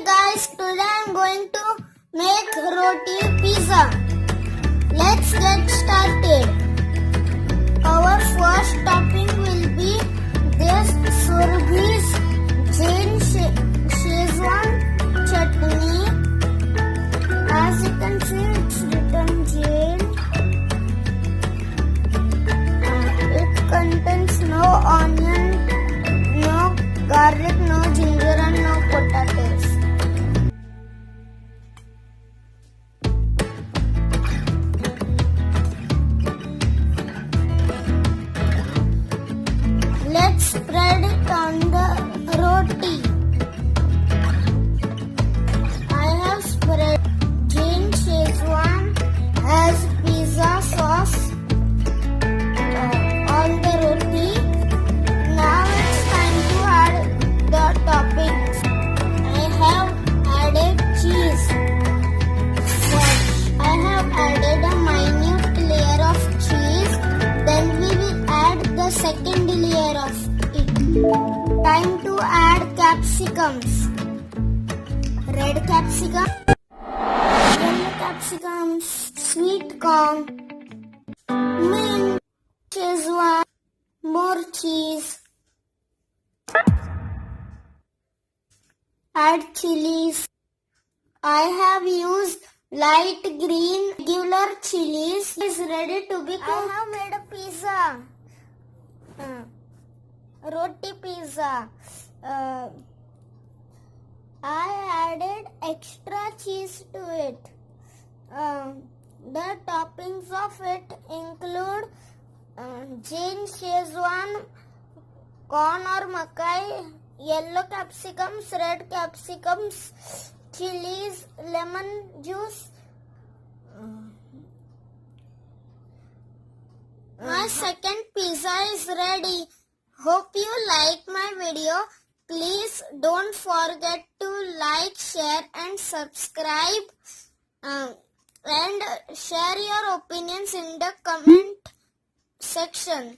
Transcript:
guys, today I'm going to make roti pizza. Let's get started. Our first topping will be this Surbhi's Jain Szechuan chutney. As you can see, it's written Jain. It contains no onion, no garlic, no ginger and no potatoes. Let's spread it on the roti. I have spread Jain Szechuan as pizza sauce on the roti. Now it's time to add the toppings. I have added cheese. First, I have added a minute layer of cheese. Then we will add the second layer of it. Time to add capsicums. Red capsicum, yellow capsicums, sweet corn, mint, Szechuan, more cheese. Add chilies. I have used light green regular chilies. Is ready to be cooked. I have made a pizza. Roti pizza. I added extra cheese to it. The toppings of it include Jain Szechuan, corn or makai, yellow capsicums, red capsicums, chilies, lemon juice. My second pizza is ready. Hope you like my video. Please don't forget to like, share and subscribe. And share your opinions in the comment section.